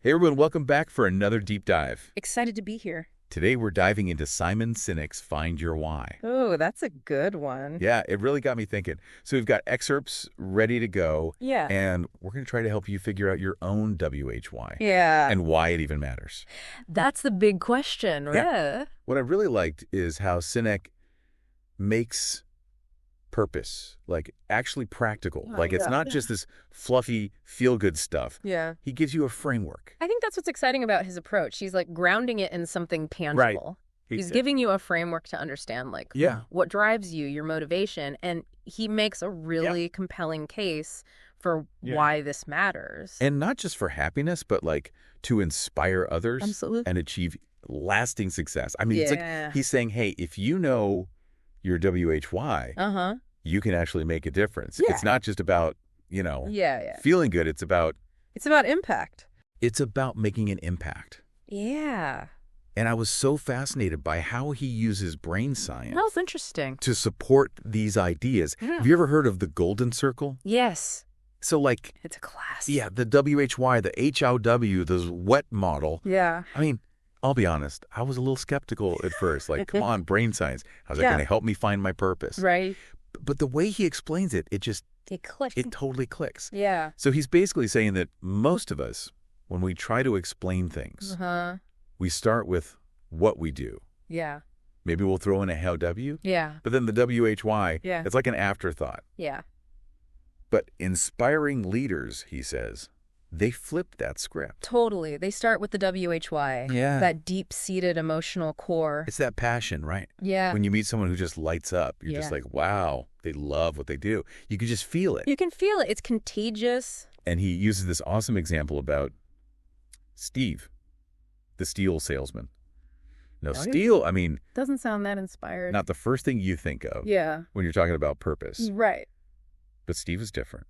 Hey everyone, welcome back for another deep dive. Excited to be here. Today we're diving into Simon Sinek's Find Your Why. Oh, that's a good one. Yeah, it really got me thinking. So we've got excerpts ready to go, Yeah. and we're going to try to help you figure out your own WHY Yeah. and why it even matters. That's the big question, right? Yeah. What I really liked is how Sinek makes purpose, like actually practical. Oh, It's yeah. not just this fluffy, feel-good stuff. Yeah. He gives you a framework. I think that's what's exciting about his approach. He's like grounding it in something tangible. He's giving you a framework to understand what drives you, your motivation, and he makes a really compelling case for why this matters. And not just for happiness, but to inspire others Absolutely. and achieve lasting success. I mean, it's like he's saying, hey, if you know your WHY, you can actually make a difference. Yeah. It's not just about, feeling good. It's about impact. It's about making an impact. Yeah. And I was so fascinated by how he uses brain science That was interesting. to support these ideas. Yeah. Have you ever heard of the golden circle? Yes. So It's a class. the WHY, the HOW, the WET model. Yeah. I mean, I'll be honest, I was a little skeptical at first. Come on, brain science. How's that going to help me find my purpose? Right. But the way he explains it, it clicks. totally clicks. Yeah. So he's basically saying that most of us, when we try to explain things, we start with what we do. Yeah. Maybe we'll throw in a how W, Yeah. but then the WHY, Yeah. it's like an afterthought. Yeah. But inspiring leaders, he says, they flip that script. Totally. They start with the WHY. Yeah. That deep-seated emotional core. It's that passion, right? Yeah. When you meet someone who just lights up, you're just like, wow, they love what they do. You can just feel it. You can feel it. It's contagious. And he uses this awesome example about Steve, the steel salesman. Now, steel, I mean, Doesn't sound that inspired. not the first thing you think of Yeah. when you're talking about purpose. Right. But Steve is different.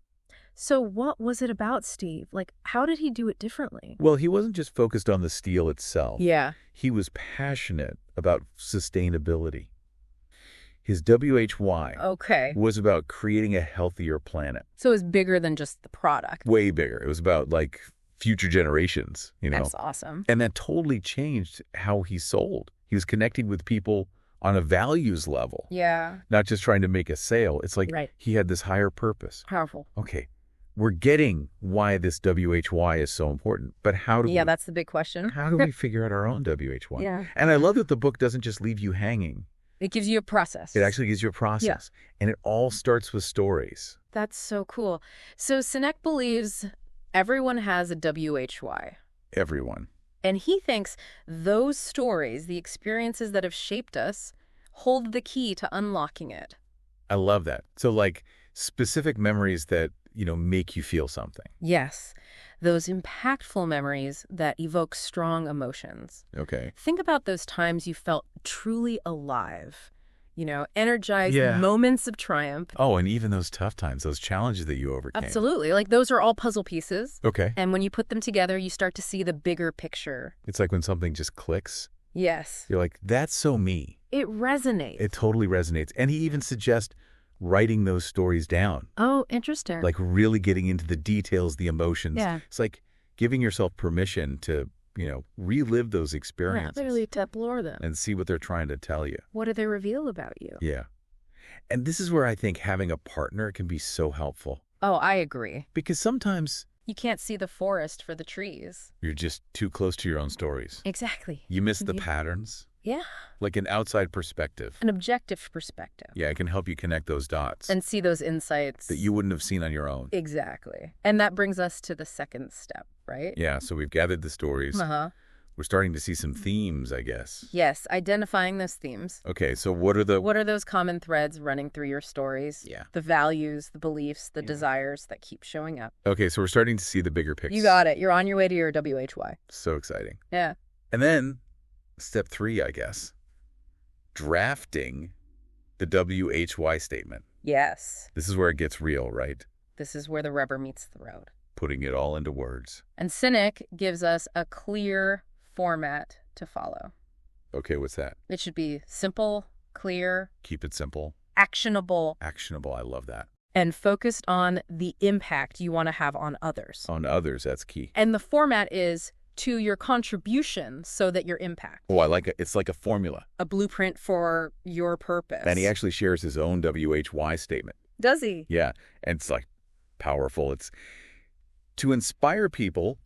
So what was it about Steve? How did he do it differently? Well, he wasn't just focused on the steel itself. Yeah. He was passionate about sustainability. His WHY Okay. was about creating a healthier planet. So it was bigger than just the product. Way bigger. It was about future generations, That's awesome. And that totally changed how he sold. He was connecting with people on a values level, Yeah. not just trying to make a sale. It's Right. he had this higher purpose. Powerful. Okay, we're getting why this WHY is so important, but how do That's the big question. how do we figure out our own WHY? Yeah. And I love that the book doesn't just leave you hanging. It gives you a process. It actually gives you a process. And it all starts with stories. That's so cool. So Sinek believes everyone has a WHY. Everyone. And he thinks those stories, the experiences that have shaped us, hold the key to unlocking it. I love that. So specific memories that, make you feel something. Yes, those impactful memories that evoke strong emotions. Okay. Think about those times you felt truly alive, energized Yeah. moments of triumph. Oh, and even those tough times, those challenges that you overcame. Absolutely. Those are all puzzle pieces. Okay. And when you put them together, you start to see the bigger picture. It's like when something just clicks. Yes. You're like, that's so me. It resonates. It totally resonates. And he even suggests writing those stories down. Oh, interesting. Really getting into the details, the emotions. Yeah. It's like giving yourself permission to, relive those experiences. Literally to explore them. And see what they're trying to tell you. What do they reveal about you? Yeah. And this is where I think having a partner can be so helpful. Oh, I agree. Because sometimes You can't see the forest for the trees. you're just too close to your own stories. Exactly. You miss the patterns, Yeah. like an outside perspective. An objective perspective. Yeah, it can help you connect those dots And see those insights. that you wouldn't have seen on your own. Exactly. And that brings us to the second step, right? Yeah, so we've gathered the stories. Uh-huh. We're starting to see some themes, I guess. Yes, identifying those themes. Okay, so what are those common threads running through your stories? Yeah. The values, the beliefs, the desires that keep showing up. Okay, so we're starting to see the bigger picture. You got it. You're on your way to your WHY. So exciting. Yeah. And then, step 3, I guess, drafting the WHY statement. Yes. This is where it gets real, right? This is where the rubber meets the road. Putting it all into words. And Sinek gives us a clear format to follow. Okay, what's that? It should be simple, clear, Keep it simple. actionable, Actionable, I love that. and focused on the impact you want to have on others. On others, that's key. And the format is to your contribution so that your impact. Oh, I like it. It's like a formula. A blueprint for your purpose. And he actually shares his own WHY statement. Does he? Yeah. And it's like powerful. It's to inspire people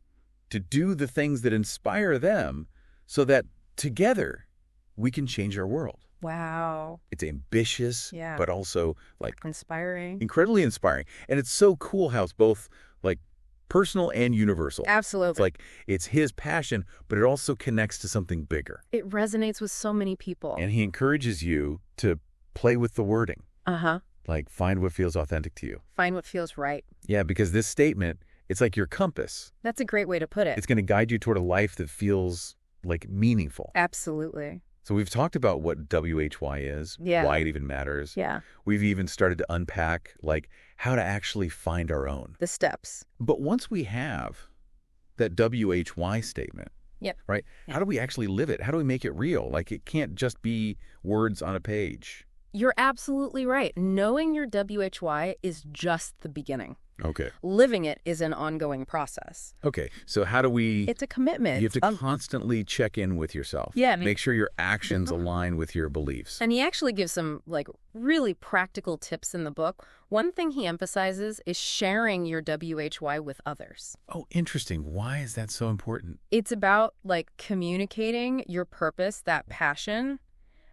to do the things that inspire them so that together we can change our world. Wow. It's ambitious, but also like inspiring. Incredibly inspiring. And it's so cool how it's both like personal and universal. Absolutely. It's like it's his passion, but it also connects to something bigger. It resonates with so many people. And he encourages you to play with the wording. Uh-huh. Like find what feels authentic to you. Find what feels right. Yeah, because this statement, it's like your compass. That's a great way to put it. It's going to guide you toward a life that feels like meaningful. Absolutely. So we've talked about what WHY is, why it even matters. Yeah. We've even started to unpack like how to actually find our own. The steps. But once we have that WHY statement, right? How do we actually live it? How do we make it real? Like it can't just be words on a page. You're absolutely right. Knowing your WHY is just the beginning. Okay. Living it is an ongoing process. Okay. So how do we... It's a commitment. You have to constantly check in with yourself. Yeah. Make sure your actions align with your beliefs. And he actually gives some like really practical tips in the book. One thing he emphasizes is sharing your WHY with others. Oh, interesting. Why is that so important? It's about like communicating your purpose, that passion,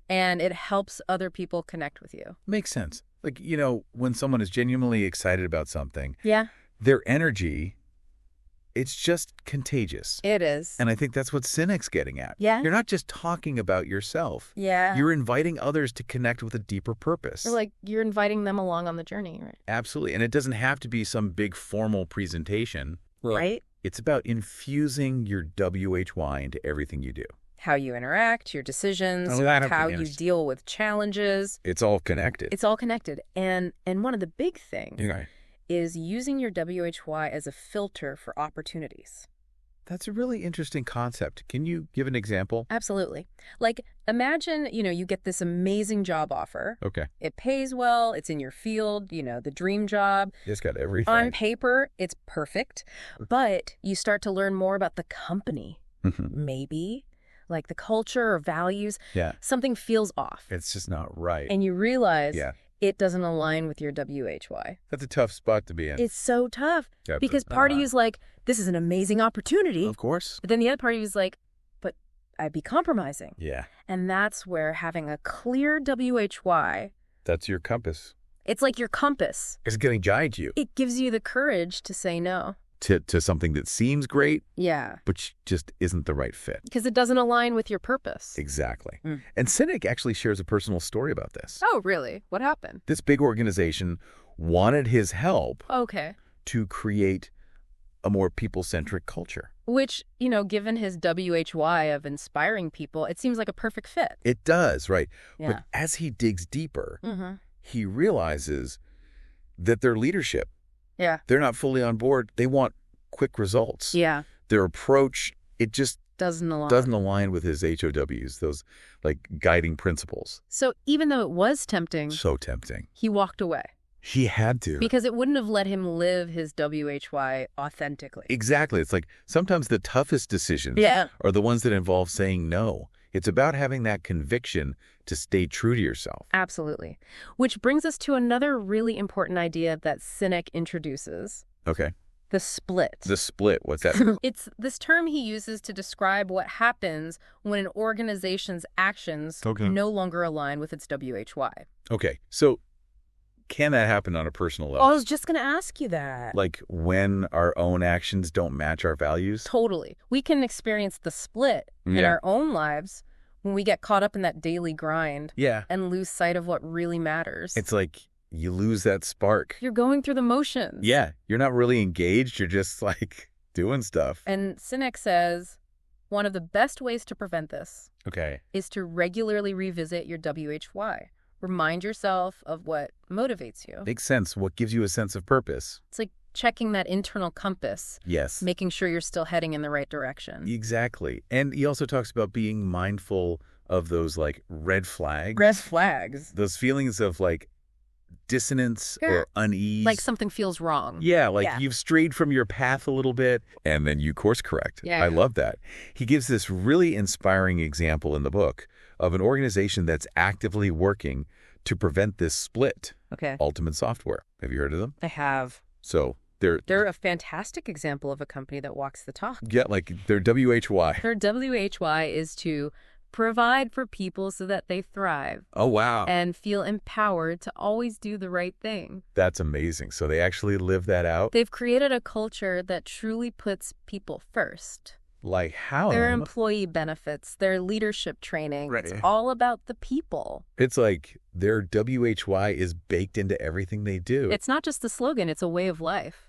and it helps other people connect with you. Makes sense. Like, you know, when someone is genuinely excited about something, yeah, their energy, it's just contagious. It is. And I think that's what Sinek's getting at. Yeah. You're not just talking about yourself. Yeah. You're inviting others to connect with a deeper purpose. Or like you're inviting them along on the journey, right? Absolutely. And it doesn't have to be some big formal presentation. Right. It's about infusing your WHY into everything you do. How you interact, your decisions, how you deal with challenges. It's all connected. It's all connected. And one of the big things is using your WHY as a filter for opportunities. That's a really interesting concept. Can you give an example? Absolutely. Like imagine, you get this amazing job offer. Okay. It pays well. It's in your field, the dream job. It's got everything. On paper, it's perfect. But you start to learn more about the company, maybe. Like the culture or values, something feels off. It's just not right. And you realize it doesn't align with your WHY. That's a tough spot to be in. It's so tough because part of you is like, this is an amazing opportunity. Of course. But then the other part of you is like, but I'd be compromising. Yeah. And that's where having a clear WHY. That's your compass. It's like your compass. It's going to guide you. It gives you the courage to say no. To something that seems great, but just isn't the right fit. Because it doesn't align with your purpose. Exactly. And Sinek actually shares a personal story about this. Oh, really? What happened? This big organization wanted his help to create a more people-centric culture. Which, given his WHY of inspiring people, it seems like a perfect fit. It does, right? Yeah. But as he digs deeper, he realizes that their leadership, they're not fully on board. They want quick results. Yeah. Their approach, it just doesn't align with his HOWs, those like guiding principles. So even though it was tempting. So tempting. He walked away. He had to. Because it wouldn't have let him live his WHY authentically. Exactly. It's like sometimes the toughest decisions are the ones that involve saying no. It's about having that conviction to stay true to yourself. Absolutely. Which brings us to another really important idea that Sinek introduces. Okay. The split. The split. What's that? It's this term he uses to describe what happens when an organization's actions no longer align with its WHY. Okay. So can that happen on a personal level? I was just going to ask you that. Like when our own actions don't match our values? Totally. We can experience the split in our own lives when we get caught up in that daily grind and lose sight of what really matters. It's like you lose that spark. You're going through the motions. Yeah. You're not really engaged. You're just like doing stuff. And Sinek says one of the best ways to prevent this is to regularly revisit your WHY. Remind yourself of what motivates you. Makes sense. What gives you a sense of purpose? It's like checking that internal compass. Yes. Making sure you're still heading in the right direction. Exactly. And he also talks about being mindful of those like red flags. Red flags. Those feelings of like dissonance or unease. Like something feels wrong. Yeah, like you've strayed from your path a little bit, and then you course correct. Yeah. I love that. He gives this really inspiring example in the book of an organization that's actively working to prevent this split. Okay. Ultimate Software. Have you heard of them? I have. So they're a fantastic example of a company that walks the talk. Yeah, like their WHY. Their WHY is to provide for people so that they thrive. Oh, wow. And feel empowered to always do the right thing. That's amazing. So they actually live that out? They've created a culture that truly puts people first. Like how? Their employee benefits, their leadership training. Right. It's all about the people. It's like their WHY is baked into everything they do. It's not just a slogan, it's a way of life.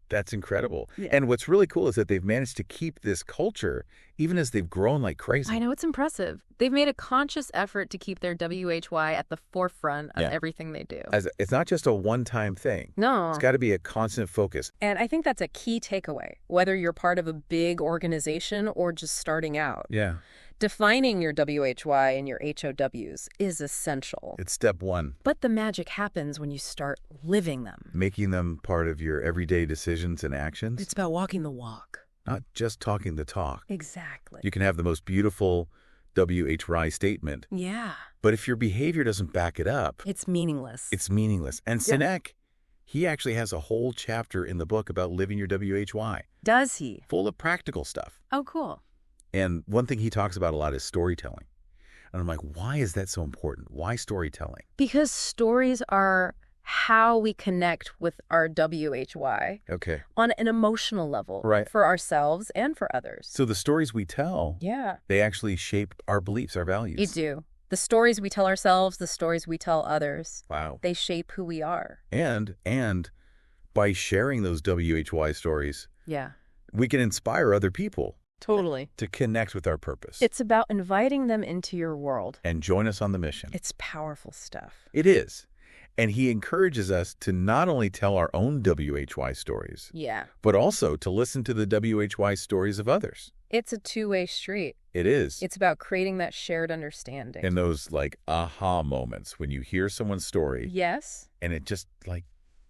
That's incredible. Yeah. And what's really cool is that they've managed to keep this culture even as they've grown like crazy. I know, it's impressive. They've made a conscious effort to keep their WHY at the forefront of everything they do. It's not just a one-time thing. No. It's got to be a constant focus. And I think that's a key takeaway, whether you're part of a big organization or just starting out. Yeah. Defining your WHY and your HOWs is essential. It's step one. But the magic happens when you start living them. Making them part of your everyday decisions and actions. It's about walking the walk. Not just talking the talk. Exactly. You can have the most beautiful WHY statement. Yeah. But if your behavior doesn't back it up, it's meaningless. It's meaningless. And Sinek, he actually has a whole chapter in the book about living your WHY. Does he? Full of practical stuff. Oh, cool. And one thing he talks about a lot is storytelling. And I'm like, why is that so important? Why storytelling? Because stories are how we connect with our WHY. Okay. On an emotional level. Right. For ourselves and for others. So the stories we tell, they actually shape our beliefs, our values. You do. The stories we tell ourselves, the stories we tell others. Wow. They shape who we are. And by sharing those WHY stories, we can inspire other people. Totally. To connect with our purpose. It's about inviting them into your world. And join us on the mission. It's powerful stuff. It is. And he encourages us to not only tell our own WHY stories, but also to listen to the WHY stories of others. It's a two-way street. It is. It's about creating that shared understanding. And those like aha moments when you hear someone's story. Yes. And it just like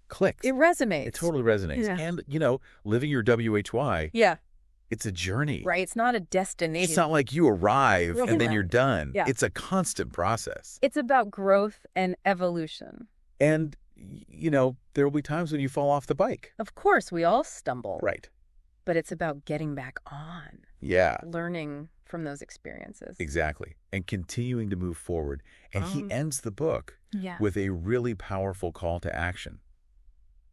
clicks. It resonates. It totally resonates. Yeah. And, you know, living your WHY. Yeah. It's a journey. Right. It's not a destination. It's not like you arrive and then you're done. Yeah. It's a constant process. It's about growth and evolution. And, you know, there will be times when you fall off the bike. Of course, we all stumble. Right. But it's about getting back on. Yeah. Learning from those experiences. Exactly. And continuing to move forward. And he ends the book with a really powerful call to action.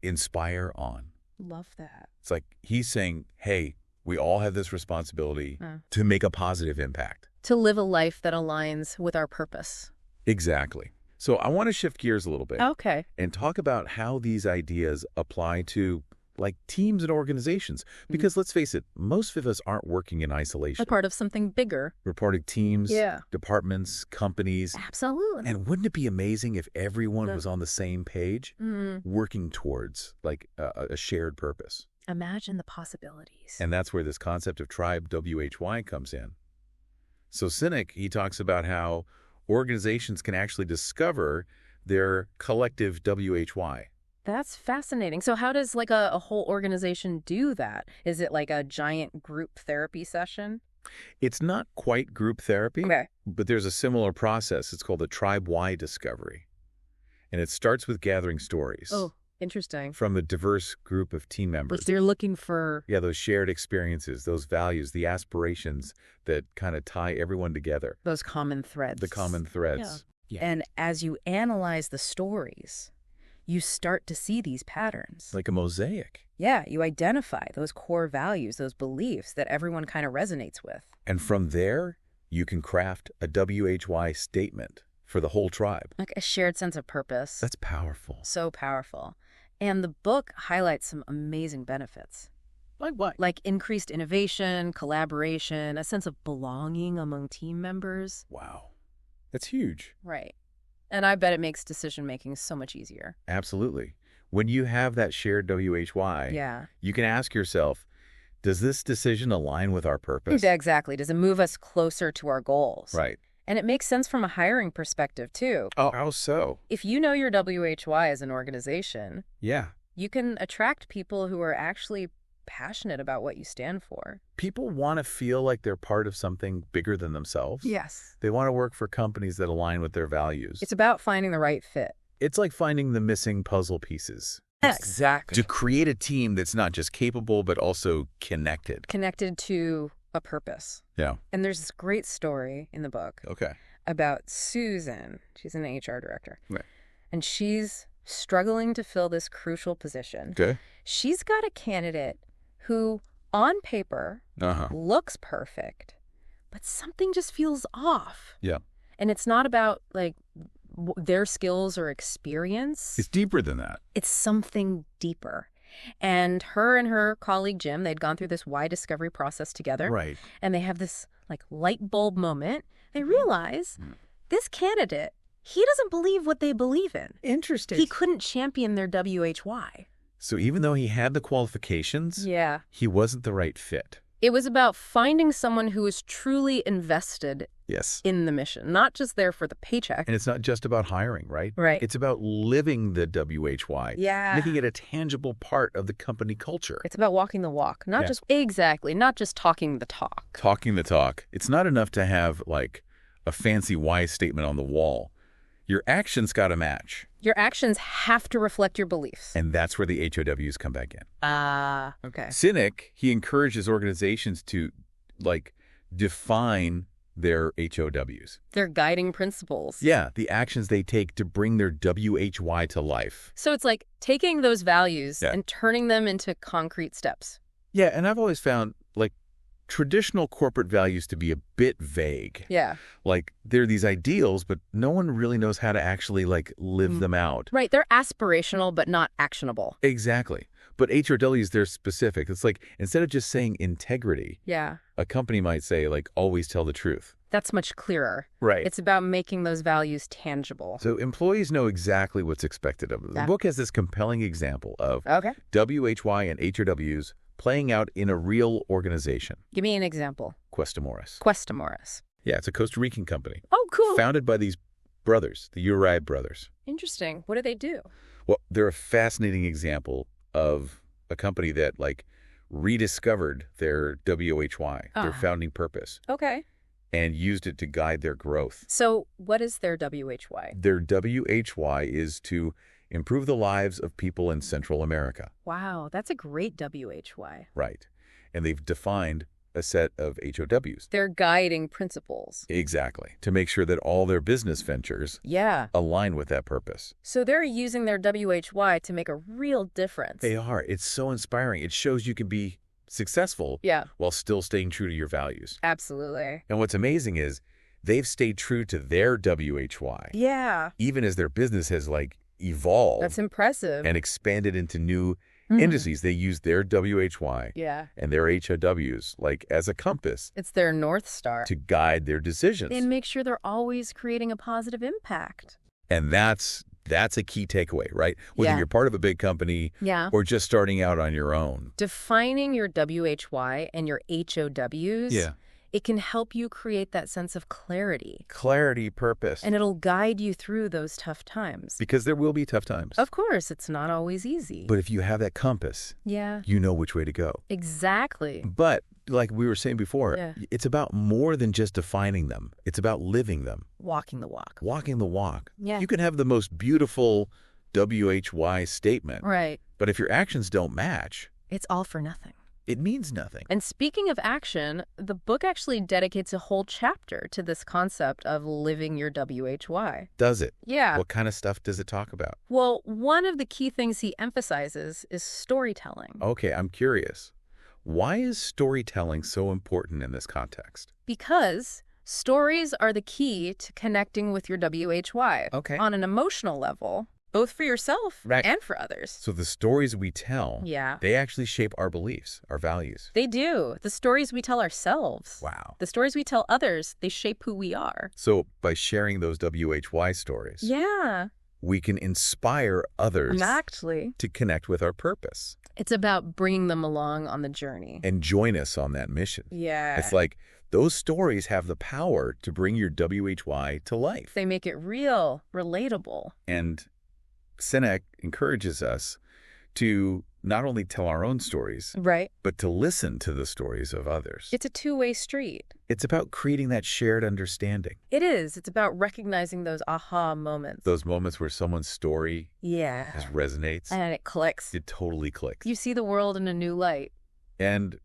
Inspire on. Love that. It's like he's saying, hey, we all have this responsibility to make a positive impact. To live a life that aligns with our purpose. Exactly. So I want to shift gears a little bit. Okay. And talk about how these ideas apply to like teams and organizations. Because let's face it, most of us aren't working in isolation. A part of something bigger. We're part of teams, departments, companies. Absolutely. And wouldn't it be amazing if everyone was on the same page, working towards like a shared purpose? Imagine the possibilities. And that's where this concept of tribe WHY comes in. So Sinek, he talks about how organizations can actually discover their collective WHY. That's fascinating. So how does like a whole organization do that? Is it like a giant group therapy session? It's not quite group therapy, but there's a similar process. It's called the tribe-wide discovery. And it starts with gathering stories. Oh, interesting. From a diverse group of team members. But they're looking for... Yeah, those shared experiences, those values, the aspirations that kind of tie everyone together. Those common threads. The common threads. Yeah. And as you analyze the stories, you start to see these patterns. Like a mosaic. Yeah, you identify those core values, those beliefs that everyone kind of resonates with. And from there, you can craft a WHY statement for the whole tribe. Like a shared sense of purpose. That's powerful. So powerful. And the book highlights some amazing benefits. Like what? Like increased innovation, collaboration, a sense of belonging among team members. Wow. That's huge. Right. And I bet it makes decision-making so much easier. Absolutely. When you have that shared WHY, you can ask yourself, does this decision align with our purpose? Exactly. Does it move us closer to our goals? Right. And it makes sense from a hiring perspective, too. Oh, how so? If you know your WHY as an organization, you can attract people who are actually passionate about what you stand for. People want to feel like they're part of something bigger than themselves. Yes. They want to work for companies that align with their values. It's about finding the right fit. It's like finding the missing puzzle pieces. Exactly. To create a team that's not just capable, but also connected. Connected to a purpose. Yeah. And there's this great story in the book about Susan. She's an HR director. Right. And she's struggling to fill this crucial position. Okay. She's got a candidate who, on paper, looks perfect, but something just feels off. Yeah. And it's not about, like, their skills or experience. It's deeper than that. It's something deeper. And her colleague, Jim, they'd gone through this why discovery process together. Right. And they have this, like, light bulb moment. They realize this candidate, he doesn't believe what they believe in. Interesting. He couldn't champion their WHY. So even though he had the qualifications, he wasn't the right fit. It was about finding someone who was truly invested in the mission, not just there for the paycheck. And it's not just about hiring, right? Right. It's about living the WHY. Yeah. Making it a tangible part of the company culture. It's about walking the walk, not just talking the talk. Talking the talk. It's not enough to have, like, a fancy why statement on the wall. Your actions got to match. Your actions have to reflect your beliefs. And that's where the HOWs come back in. Okay. Sinek, he encourages organizations to, like, define their HOWs. Their guiding principles. Yeah, the actions they take to bring their WHY to life. So it's like taking those values and turning them into concrete steps. Yeah, and I've always found, like, traditional corporate values to be a bit vague. Yeah. Like, they're these ideals, but no one really knows how to actually, like, live them out. Right. They're aspirational, but not actionable. Exactly. But HOWs, they're specific. It's like, instead of just saying integrity, a company might say, like, always tell the truth. That's much clearer. Right. It's about making those values tangible. So employees know exactly what's expected of them. The book has this compelling example of WHY and HOWs playing out in a real organization. Give me an example. Cuesta Morris. Cuesta Morris. Yeah, it's a Costa Rican company. Oh, cool. Founded by these brothers, the Uribe brothers. Interesting. What do they do? Well, they're a fascinating example of a company that, like, rediscovered their WHY, their founding purpose. Okay. And used it to guide their growth. So what is their WHY? Their WHY is to improve the lives of people in Central America. Wow, that's a great WHY. Right. And they've defined a set of HOWs. Their guiding principles. Exactly. To make sure that all their business ventures align with that purpose. So they're using their WHY to make a real difference. They are. It's so inspiring. It shows you can be successful while still staying true to your values. Absolutely. And what's amazing is they've stayed true to their WHY. Yeah. Even as their business has, like, evolved. That's impressive. And expanded into new industries. They use their WHY and their HOWs, like, as a compass. It's their North Star. To guide their decisions. And make sure they're always creating a positive impact. And that's a key takeaway, right? Whether you're part of a big company or just starting out on your own. Defining your WHY and your HOWs, it can help you create that sense of clarity. Clarity, purpose. And it'll guide you through those tough times. Because there will be tough times. Of course, it's not always easy. But if you have that compass, you know which way to go. Exactly. But like we were saying before, it's about more than just defining them. It's about living them. Walking the walk. Walking the walk. Yeah. You can have the most beautiful WHY statement. Right. But if your actions don't match, it's all for nothing. It means nothing. And speaking of action, the book actually dedicates a whole chapter to this concept of living your WHY. Does it? Yeah. What kind of stuff does it talk about? Well, one of the key things he emphasizes is storytelling. Okay, I'm curious. Why is storytelling so important in this context? Because stories are the key to connecting with your WHY on an emotional level, both for yourself and for others. So the stories we tell, they actually shape our beliefs, our values. They do. The stories we tell ourselves. Wow. The stories we tell others, they shape who we are. So by sharing those WHY stories, we can inspire others to connect with our purpose. It's about bringing them along on the journey. And join us on that mission. Yeah. It's like those stories have the power to bring your WHY to life. They make it real, relatable. And Sinek encourages us to not only tell our own stories, right, but to listen to the stories of others. It's a two-way street. It's about creating that shared understanding. It is. It's about recognizing those aha moments. Those moments where someone's story just resonates. And it clicks. It totally clicks. You see the world in a new light. And,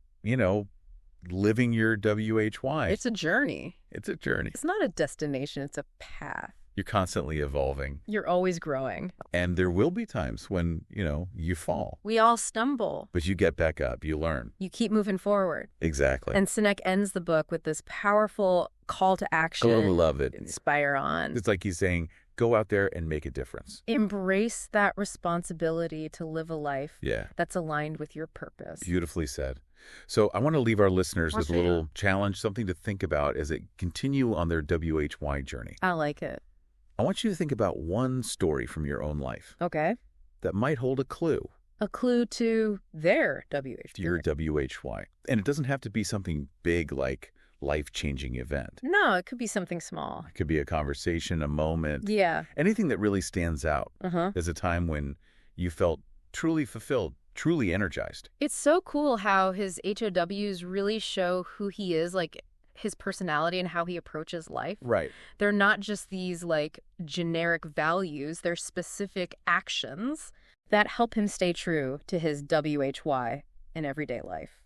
living your WHY. It's a journey. It's a journey. It's not a destination. It's a path. You're constantly evolving. You're always growing. And there will be times when, you fall. We all stumble. But you get back up. You learn. You keep moving forward. Exactly. And Sinek ends the book with this powerful call to action. I love it. Inspire on. It's like he's saying, go out there and make a difference. Embrace that responsibility to live a life that's aligned with your purpose. Beautifully said. So I want to leave our listeners with a little challenge, something to think about as they continue on their WHY journey. I like it. I want you to think about one story from your own life. Okay. That might hold a clue. A clue to their WHY. Your WHY. And it doesn't have to be something big like life-changing event. No, it could be something small. It could be a conversation, a moment. Yeah. Anything that really stands out as a time when you felt truly fulfilled, truly energized. It's so cool how his HOWs really show who he is, like his personality and how he approaches life. Right. They're not just these like generic values, they're specific actions that help him stay true to his WHY in everyday life.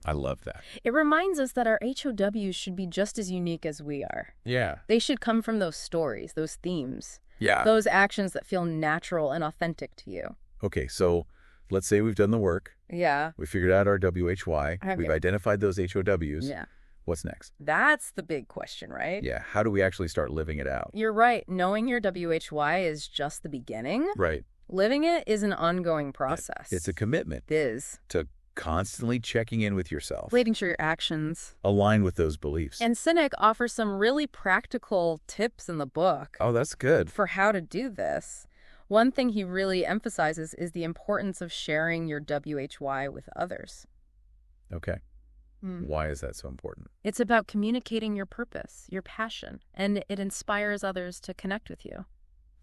I love that. It reminds us that our HOWs should be just as unique as we are. Yeah. They should come from those stories, those themes. Yeah. Those actions that feel natural and authentic to you. Okay, so let's say we've done the work. Yeah. We figured out our WHY. We've identified those HOWs. Yeah. What's next? That's the big question, right? Yeah. How do we actually start living it out? You're right. Knowing your WHY is just the beginning. Right. Living it is an ongoing process. It's a commitment. It is. To constantly checking in with yourself. Making sure your actions align with those beliefs. And Sinek offers some really practical tips in the book. Oh, that's good. For how to do this. One thing he really emphasizes is the importance of sharing your WHY with others. Okay. Why is that so important? It's about communicating your purpose, your passion, and it inspires others to connect with you.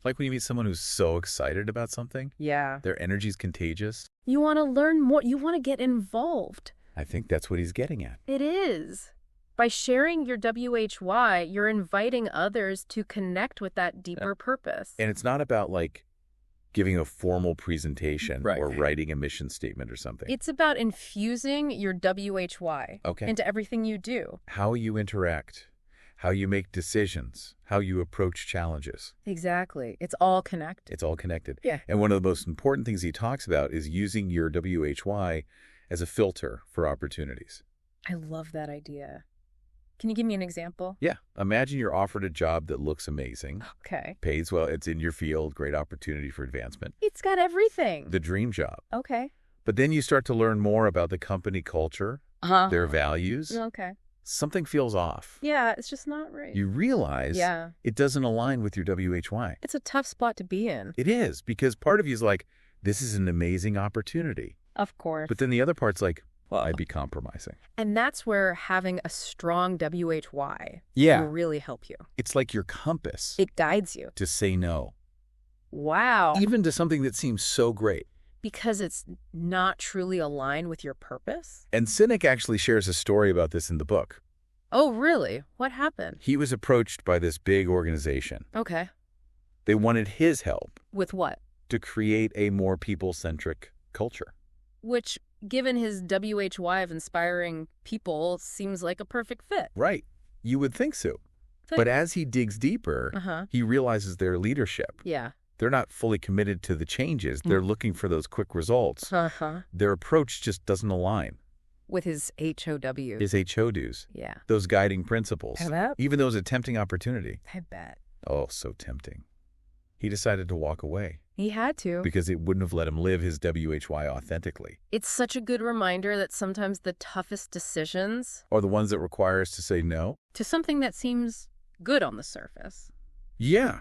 Like when you meet someone who's so excited about something. Yeah. Their energy's contagious. You want to learn more. You want to get involved. I think that's what he's getting at. It is. By sharing your WHY, you're inviting others to connect with that deeper purpose. And it's not about like giving a formal presentation or writing a mission statement or something. It's about infusing your WHY into everything you do. How you interact, how you make decisions, how you approach challenges. Exactly. It's all connected. It's all connected. Yeah. And one of the most important things he talks about is using your WHY as a filter for opportunities. I love that idea. Can you give me an example? Yeah. Imagine you're offered a job that looks amazing. Okay. Pays well. It's in your field. Great opportunity for advancement. It's got everything. The dream job. Okay. But then you start to learn more about the company culture, their values. Okay. Something feels off. Yeah, it's just not right. You realize it doesn't align with your WHY. It's a tough spot to be in. It is, because part of you is like, this is an amazing opportunity. Of course. But then the other part's like, well, I'd be compromising. And that's where having a strong WHY will really help you. It's like your compass. It guides you. To say no. Wow. Even to something that seems so great. Because it's not truly aligned with your purpose? And Sinek actually shares a story about this in the book. Oh, really? What happened? He was approached by this big organization. Okay. They wanted his help. With what? To create a more people-centric culture. Which, given his WHY of inspiring people, seems like a perfect fit. Right. You would think so. But as he digs deeper, he realizes their leadership. Yeah. They're not fully committed to the changes. They're looking for those quick results. Their approach just doesn't align. With his HOWs. His HOWs. Yeah. Those guiding principles. I bet. Even though it was a tempting opportunity. I bet. Oh, so tempting. He decided to walk away. He had to. Because it wouldn't have let him live his WHY authentically. It's such a good reminder that sometimes the toughest decisions are the ones that require us to say no. To something that seems good on the surface. Yeah.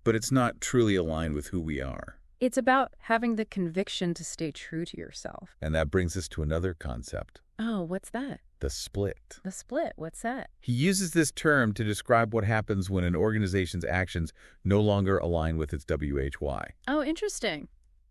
But it's not truly aligned with who we are. It's about having the conviction to stay true to yourself. And that brings us to another concept. Oh, what's that? The split. The split, what's that? He uses this term to describe what happens when an organization's actions no longer align with its WHY. Oh, interesting.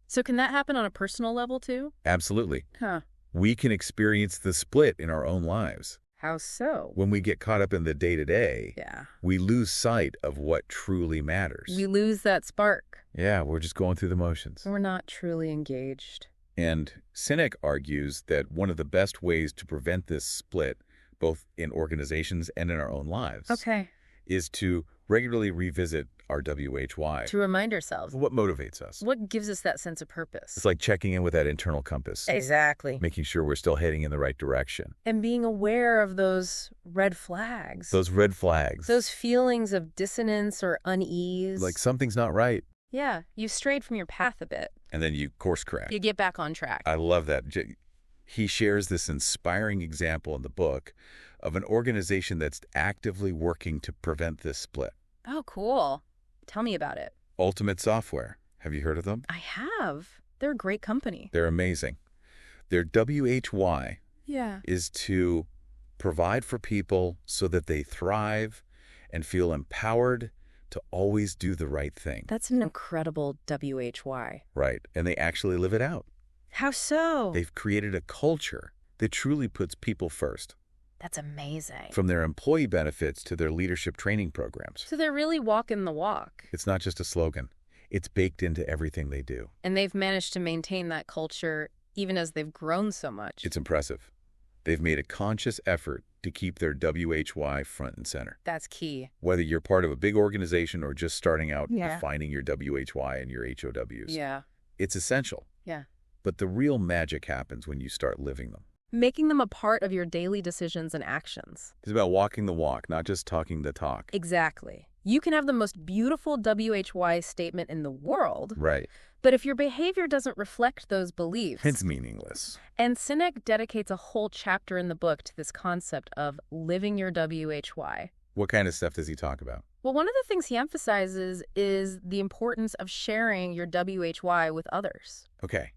So can that happen on a personal level too? Absolutely. Huh. We can experience the split in our own lives. How so? When we get caught up in the day-to-day, Yeah. we lose sight of what truly matters. We lose that spark. Yeah, we're just going through the motions. We're not truly engaged. And Sinek argues that one of the best ways to prevent this split, both in organizations and in our own lives, is to regularly revisit our WHY. To remind ourselves. What motivates us? What gives us that sense of purpose? It's like checking in with that internal compass. Exactly. Making sure we're still heading in the right direction. And being aware of those red flags. Those red flags. Those feelings of dissonance or unease. Like something's not right. Yeah, you've strayed from your path a bit. And then you course correct. You get back on track. I love that. He shares this inspiring example in the book of an organization that's actively working to prevent this split. Oh, cool. Tell me about it. Ultimate Software. Have you heard of them? I have. They're a great company. They're amazing. Their WHY is to provide for people so that they thrive and feel empowered to always do the right thing. That's an incredible WHY. Right. And they actually live it out. How so? They've created a culture that truly puts people first. That's amazing. From their employee benefits to their leadership training programs. So they're really walking the walk. It's not just a slogan. It's baked into everything they do. And they've managed to maintain that culture even as they've grown so much. It's impressive. They've made a conscious effort to keep their WHY front and center. That's key. Whether you're part of a big organization or just starting out defining your WHY and your HOWs. Yeah. It's essential. Yeah. But the real magic happens when you start living them. Making them a part of your daily decisions and actions. It's about walking the walk, not just talking the talk. Exactly. You can have the most beautiful WHY statement in the world. Right. But if your behavior doesn't reflect those beliefs... It's meaningless. And Sinek dedicates a whole chapter in the book to this concept of living your WHY. What kind of stuff does he talk about? Well, one of the things he emphasizes is the importance of sharing your WHY with others. Okay.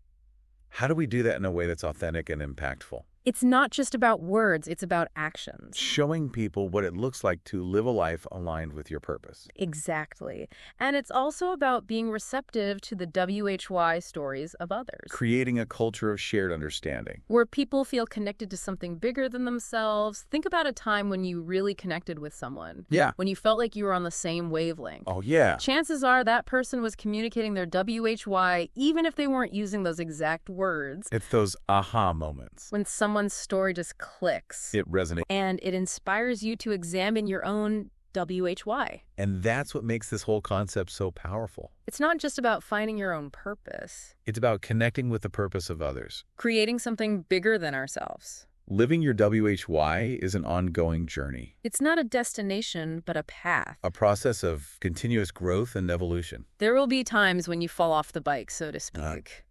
How do we do that in a way that's authentic and impactful? It's not just about words, it's about actions. Showing people what it looks like to live a life aligned with your purpose. Exactly. And it's also about being receptive to the WHY stories of others. Creating a culture of shared understanding. Where people feel connected to something bigger than themselves. Think about a time when you really connected with someone. Yeah. When you felt like you were on the same wavelength. Oh, yeah. Chances are that person was communicating their WHY even if they weren't using those exact words. It's those aha moments. When someone's story just clicks. It resonates. And it inspires you to examine your own WHY. And that's what makes this whole concept so powerful. It's not just about finding your own purpose. It's about connecting with the purpose of others. Creating something bigger than ourselves. Living your WHY is an ongoing journey. It's not a destination, but a path. A process of continuous growth and evolution. There will be times when you fall off the bike, so to speak.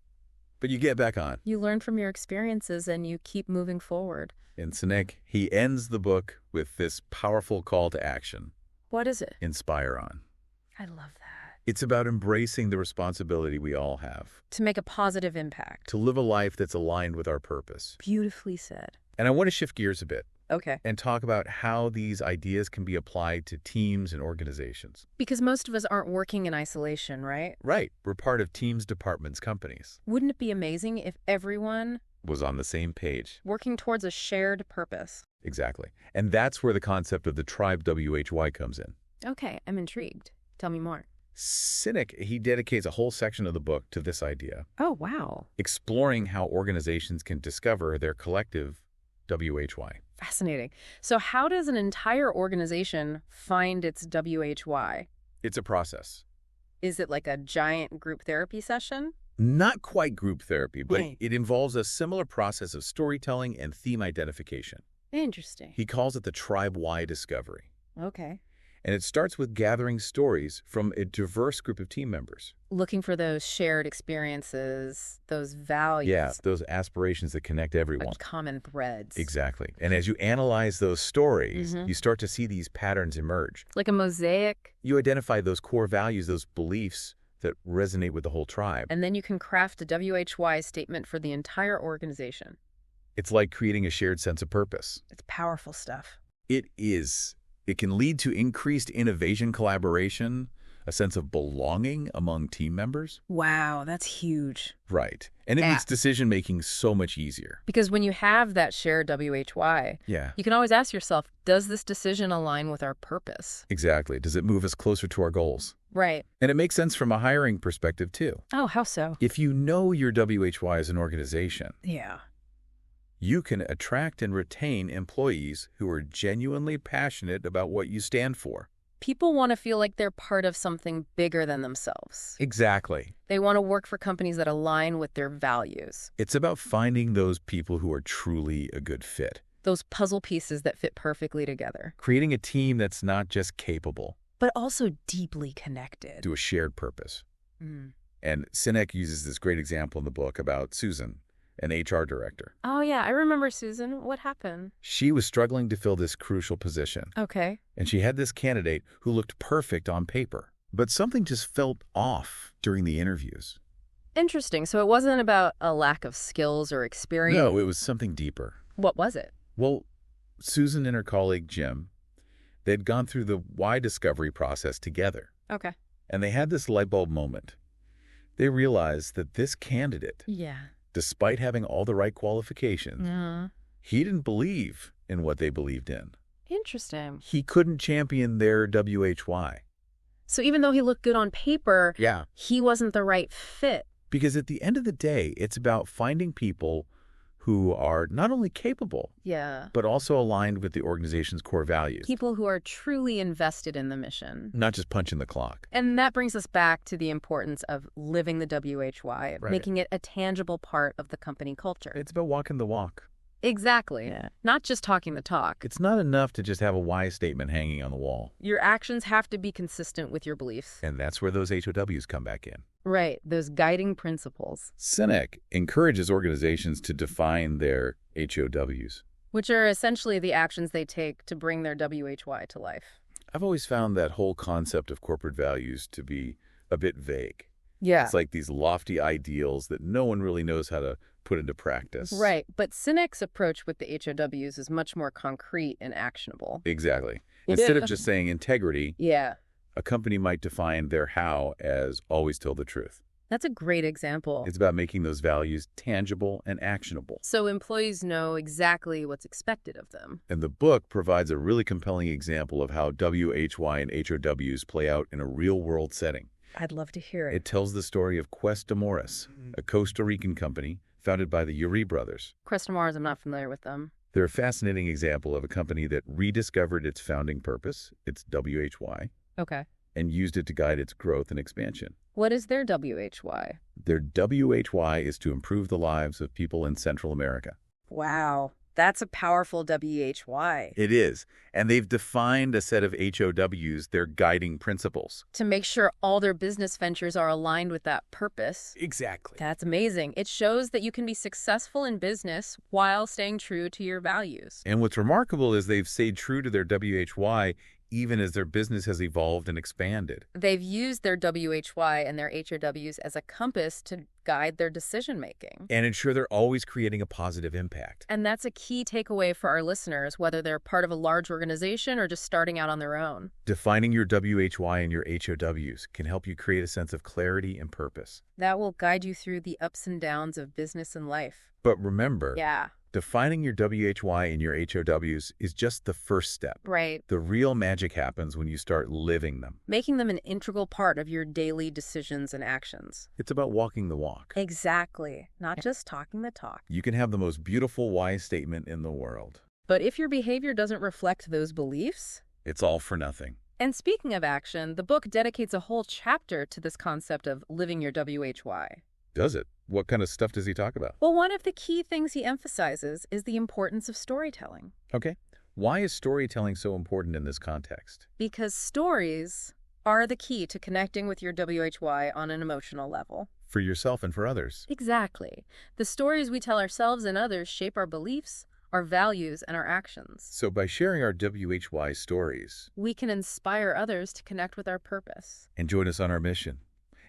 But you get back on. You learn from your experiences and you keep moving forward. In Sinek, he ends the book with this powerful call to action. What is it? Inspire on. I love that. It's about embracing the responsibility we all have. To make a positive impact. To live a life that's aligned with our purpose. Beautifully said. And I want to shift gears a bit. Okay. And talk about how these ideas can be applied to teams and organizations. Because most of us aren't working in isolation, right? Right. We're part of teams, departments, companies. Wouldn't it be amazing if everyone was on the same page? Working towards a shared purpose. Exactly. And that's where the concept of the tribe WHY comes in. Okay, I'm intrigued. Tell me more. Sinek, he dedicates a whole section of the book to this idea. Oh, wow. Exploring how organizations can discover their collective WHY. Fascinating. So how does an entire organization find its WHY? It's a process. Is it like a giant group therapy session? Not quite group therapy, but it involves a similar process of storytelling and theme identification. Interesting. He calls it the tribe-Y discovery. Okay. And it starts with gathering stories from a diverse group of team members. Looking for those shared experiences, those values. Yeah, those aspirations that connect everyone. Like common threads. Exactly. And as you analyze those stories, you start to see these patterns emerge. Like a mosaic. You identify those core values, those beliefs that resonate with the whole tribe. And then you can craft a WHY statement for the entire organization. It's like creating a shared sense of purpose. It's powerful stuff. It is. It can lead to increased innovation, collaboration, a sense of belonging among team members. Wow, that's huge. Right. And it makes decision-making so much easier. Because when you have that shared WHY, you can always ask yourself, does this decision align with our purpose? Exactly. Does it move us closer to our goals? Right. And it makes sense from a hiring perspective, too. Oh, how so? If you know your WHY as an organization, you can attract and retain employees who are genuinely passionate about what you stand for. People want to feel like they're part of something bigger than themselves. Exactly. They want to work for companies that align with their values. It's about finding those people who are truly a good fit. Those puzzle pieces that fit perfectly together. Creating a team that's not just capable, but also deeply connected to a shared purpose. And Sinek uses this great example in the book about Susan, an HR director. Oh, yeah. I remember Susan. What happened? She was struggling to fill this crucial position. Okay. And she had this candidate who looked perfect on paper, but something just felt off during the interviews. Interesting. So it wasn't about a lack of skills or experience? No, it was something deeper. What was it? Well, Susan and her colleague Jim, they'd gone through the why discovery process together. Okay. And they had this light bulb moment. They realized that this candidate, despite having all the right qualifications, he didn't believe in what they believed in. Interesting. He couldn't champion their WHY. So even though he looked good on paper, he wasn't the right fit. Because at the end of the day, it's about finding people who are not only capable, but also aligned with the organization's core values. People who are truly invested in the mission. Not just punching the clock. And that brings us back to the importance of living the WHY, making it a tangible part of the company culture. It's about walking the walk. Exactly. Not just talking the talk. It's not enough to just have a why statement hanging on the wall. Your actions have to be consistent with your beliefs. And that's where those HOWs come back in. Right, those guiding principles. Sinek encourages organizations to define their HOWs, which are essentially the actions they take to bring their WHY to life. I've always found that whole concept of corporate values to be a bit vague. It's like these lofty ideals that no one really knows how to put into practice. Right, but Sinek's approach with the HOWs is much more concrete and actionable. Exactly. Instead of just saying integrity, a company might define their how as always tell the truth. That's a great example. It's about making those values tangible and actionable. So employees know exactly what's expected of them. And the book provides a really compelling example of how WHY and HOWs play out in a real-world setting. I'd love to hear it. It tells the story of Cuesta Morris, a Costa Rican company founded by the Uri brothers. Cuesta Morris, I'm not familiar with them. They're a fascinating example of a company that rediscovered its founding purpose, its WHY, and used it to guide its growth and expansion. What is their WHY? Their WHY is to improve the lives of people in Central America. Wow. That's a powerful WHY. It is. And they've defined a set of HOWs, their guiding principles. To make sure all their business ventures are aligned with that purpose. Exactly. That's amazing. It shows that you can be successful in business while staying true to your values. And what's remarkable is they've stayed true to their WHY even as their business has evolved and expanded. They've used their WHY and their HOWs as a compass to guide their decision-making. And ensure they're always creating a positive impact. And that's a key takeaway for our listeners, whether they're part of a large organization or just starting out on their own. Defining your WHY and your HOWs can help you create a sense of clarity and purpose. That will guide you through the ups and downs of business and life. But remember, yeah, defining your WHY and your HOWs is just the first step. Right. The real magic happens when you start living them. Making them an integral part of your daily decisions and actions. It's about walking the walk. Exactly. Not just talking the talk. You can have the most beautiful why statement in the world. But if your behavior doesn't reflect those beliefs, it's all for nothing. And speaking of action, the book dedicates a whole chapter to this concept of living your WHY. Does it? What kind of stuff does he talk about? Well, one of the key things he emphasizes is the importance of storytelling. Okay. Why is storytelling so important in this context? Because stories are the key to connecting with your WHY on an emotional level. For yourself and for others. Exactly. The stories we tell ourselves and others shape our beliefs, our values, and our actions. So by sharing our WHY stories, we can inspire others to connect with our purpose. And join us on our mission.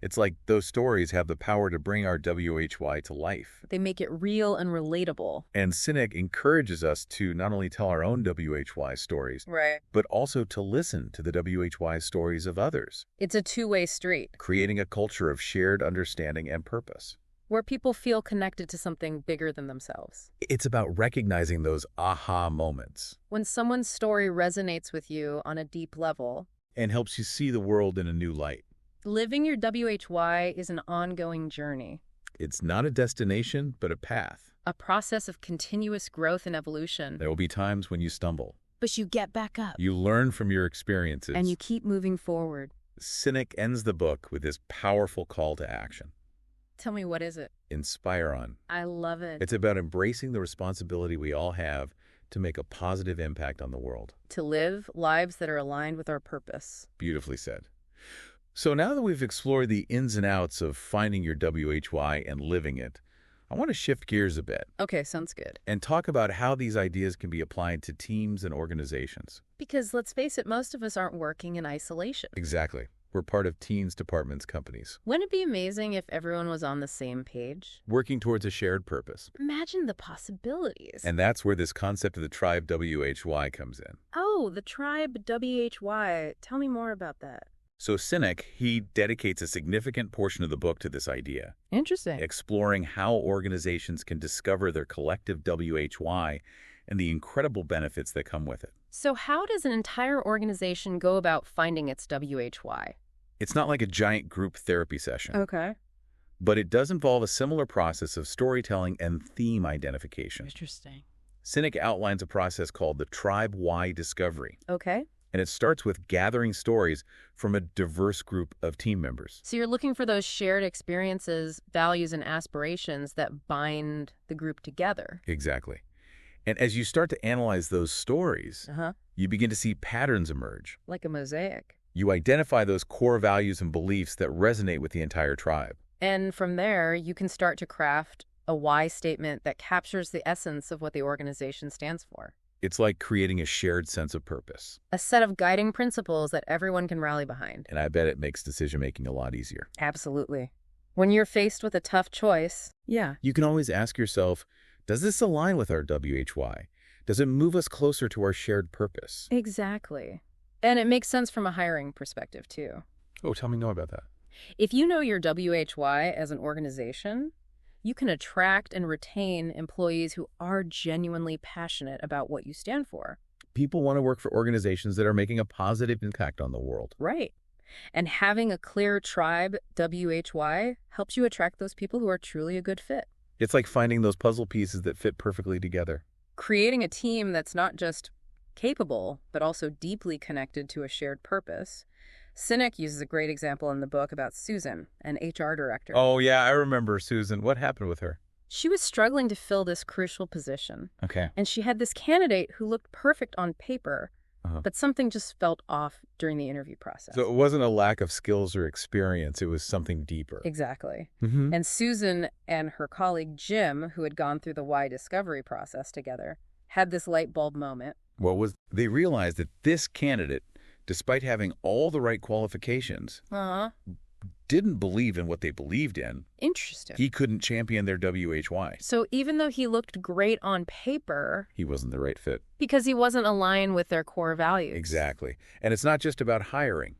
It's like those stories have the power to bring our WHY to life. They make it real and relatable. And Sinek encourages us to not only tell our own WHY stories, right, but also to listen to the WHY stories of others. It's a two-way street. Creating a culture of shared understanding and purpose. Where people feel connected to something bigger than themselves. It's about recognizing those aha moments. When someone's story resonates with you on a deep level. And helps you see the world in a new light. Living your WHY is an ongoing journey. It's not a destination, but a path. A process of continuous growth and evolution. There will be times when you stumble. But you get back up. You learn from your experiences. And you keep moving forward. Sinek ends the book with this powerful call to action. Tell me, what is it? Inspire on. I love it. It's about embracing the responsibility we all have to make a positive impact on the world. To live lives that are aligned with our purpose. Beautifully said. So now that we've explored the ins and outs of finding your WHY and living it, I want to shift gears a bit. Okay, sounds good. And talk about how these ideas can be applied to teams and organizations. Because let's face it, most of us aren't working in isolation. Exactly. We're part of teams, departments, companies. Wouldn't it be amazing if everyone was on the same page? Working towards a shared purpose. Imagine the possibilities. And that's where this concept of the tribe WHY comes in. Oh, the tribe WHY. Tell me more about that. So Sinek, he dedicates a significant portion of the book to this idea. Interesting. Exploring how organizations can discover their collective WHY and the incredible benefits that come with it. So how does an entire organization go about finding its WHY? It's not like a giant group therapy session. Okay. But it does involve a similar process of storytelling and theme identification. Interesting. Sinek outlines a process called the Tribe Y Discovery. Okay. And it starts with gathering stories from a diverse group of team members. So you're looking for those shared experiences, values, and aspirations that bind the group together. Exactly. And as you start to analyze those stories, you begin to see patterns emerge. Like a mosaic. You identify those core values and beliefs that resonate with the entire tribe. And from there, you can start to craft a why statement that captures the essence of what the organization stands for. It's like creating a shared sense of purpose. A set of guiding principles that everyone can rally behind. And I bet it makes decision-making a lot easier. Absolutely. When you're faced with a tough choice, you can always ask yourself, does this align with our WHY? Does it move us closer to our shared purpose? Exactly. And it makes sense from a hiring perspective, too. Oh, tell me more about that. If you know your WHY as an organization, you can attract and retain employees who are genuinely passionate about what you stand for. People want to work for organizations that are making a positive impact on the world. Right. And having a clear tribe WHY helps you attract those people who are truly a good fit. It's like finding those puzzle pieces that fit perfectly together. Creating a team that's not just capable, but also deeply connected to a shared purpose. Sinek uses a great example in the book about Susan, an HR director. Oh, yeah, I remember Susan. What happened with her? She was struggling to fill this crucial position. Okay. And she had this candidate who looked perfect on paper, but something just felt off during the interview process. So it wasn't a lack of skills or experience. It was something deeper. Exactly. And Susan and her colleague Jim, who had gone through the why discovery process together, had this light bulb moment. They realized that this candidate, despite having all the right qualifications, didn't believe in what they believed in. Interesting. He couldn't champion their WHY. So even though he looked great on paper, he wasn't the right fit. Because he wasn't aligned with their core values. Exactly. And it's not just about hiring.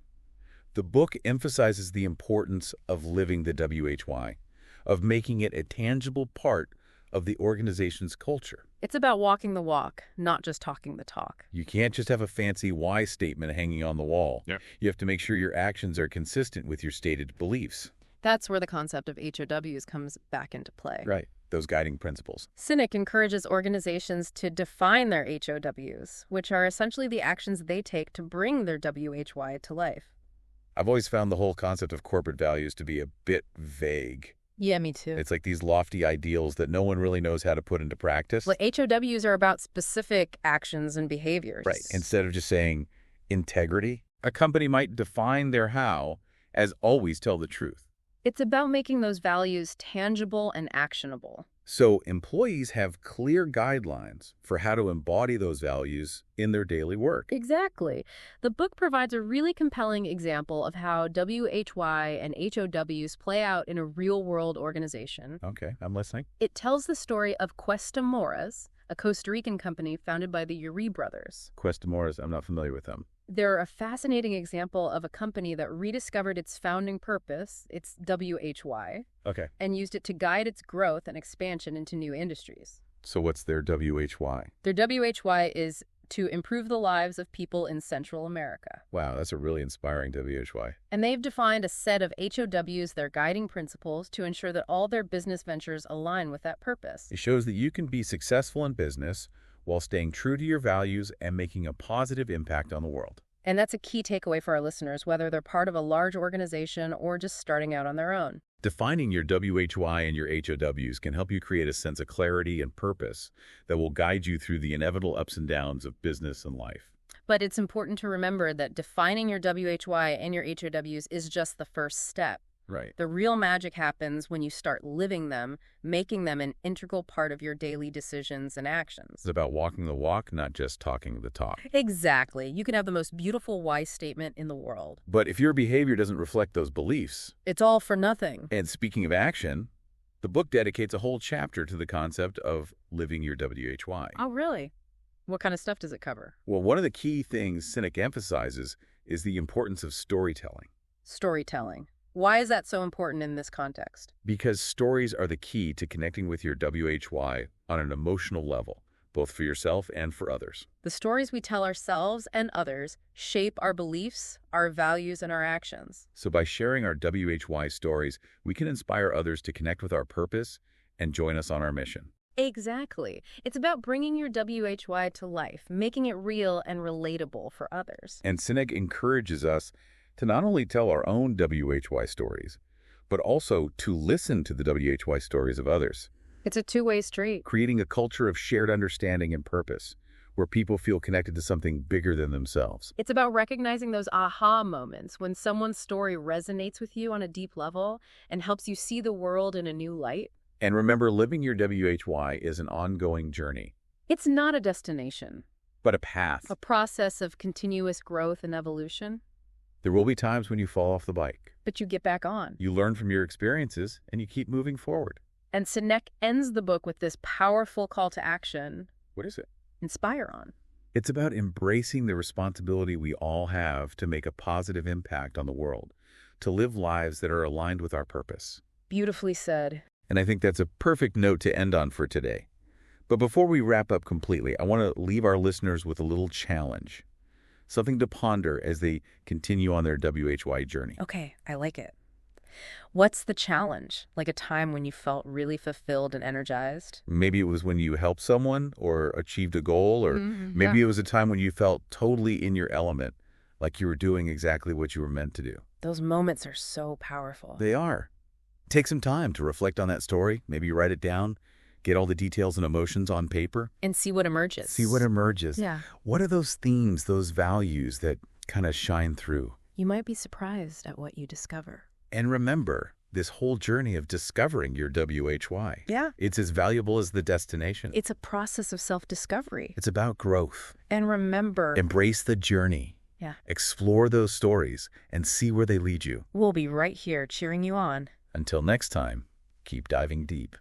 The book emphasizes the importance of living the WHY, of making it a tangible part of the organization's culture. It's about walking the walk, not just talking the talk. You can't just have a fancy why statement hanging on the wall. Yep. You have to make sure your actions are consistent with your stated beliefs. That's where the concept of HOWs comes back into play. Right, those guiding principles. Sinek encourages organizations to define their HOWs, which are essentially the actions they take to bring their WHY to life. I've always found the whole concept of corporate values to be a bit vague. Yeah, me too. It's like these lofty ideals that no one really knows how to put into practice. Well, HOWs are about specific actions and behaviors. Right. Instead of just saying integrity, a company might define their how as always tell the truth. It's about making those values tangible and actionable. So employees have clear guidelines for how to embody those values in their daily work. Exactly. The book provides a really compelling example of how WHY and HOWs play out in a real-world organization. Okay, I'm listening. It tells the story of Cuesta Moras, a Costa Rican company founded by the Uri brothers. Cuesta Moras, I'm not familiar with them. They're a fascinating example of a company that rediscovered its founding purpose, its WHY, and used it to guide its growth and expansion into new industries. So what's their WHY? Their WHY is to improve the lives of people in Central America. Wow, that's a really inspiring WHY. And they've defined a set of HOWs, their guiding principles, to ensure that all their business ventures align with that purpose. It shows that you can be successful in business while staying true to your values and making a positive impact on the world. And that's a key takeaway for our listeners, whether they're part of a large organization or just starting out on their own. Defining your WHY and your HOWs can help you create a sense of clarity and purpose that will guide you through the inevitable ups and downs of business and life. But it's important to remember that defining your WHY and your HOWs is just the first step. Right. The real magic happens when you start living them, making them an integral part of your daily decisions and actions. It's about walking the walk, not just talking the talk. Exactly. You can have the most beautiful why statement in the world. But if your behavior doesn't reflect those beliefs, it's all for nothing. And speaking of action, the book dedicates a whole chapter to the concept of living your WHY. Oh, really? What kind of stuff does it cover? Well, one of the key things Sinek emphasizes is the importance of storytelling. Storytelling. Why is that so important in this context? Because stories are the key to connecting with your WHY on an emotional level, both for yourself and for others. The stories we tell ourselves and others shape our beliefs, our values, and our actions. So by sharing our WHY stories, we can inspire others to connect with our purpose and join us on our mission. Exactly. It's about bringing your WHY to life, making it real and relatable for others. And Sinek encourages us to not only tell our own WHY stories, but also to listen to the WHY stories of others. It's a two-way street. Creating a culture of shared understanding and purpose, where people feel connected to something bigger than themselves. It's about recognizing those aha moments when someone's story resonates with you on a deep level and helps you see the world in a new light. And remember, living your WHY is an ongoing journey. It's not a destination, but a path. A process of continuous growth and evolution. There will be times when you fall off the bike. But you get back on. You learn from your experiences, and you keep moving forward. And Sinek ends the book with this powerful call to action. What is it? Inspire on. It's about embracing the responsibility we all have to make a positive impact on the world, to live lives that are aligned with our purpose. Beautifully said. And I think that's a perfect note to end on for today. But before we wrap up completely, I want to leave our listeners with a little challenge. Something to ponder as they continue on their WHY journey. Okay, I like it. What's the challenge? Like a time when you felt really fulfilled and energized? Maybe it was when you helped someone or achieved a goal, or maybe it was a time when you felt totally in your element, like you were doing exactly what you were meant to do. Those moments are so powerful. They are. Take some time to reflect on that story. Maybe you write it down. Get all the details and emotions on paper. And see what emerges. See what emerges. Yeah. What are those themes, those values that kind of shine through? You might be surprised at what you discover. And remember, this whole journey of discovering your WHY. Yeah. It's as valuable as the destination. It's a process of self-discovery. It's about growth. And remember, embrace the journey. Yeah. Explore those stories and see where they lead you. We'll be right here cheering you on. Until next time, keep diving deep.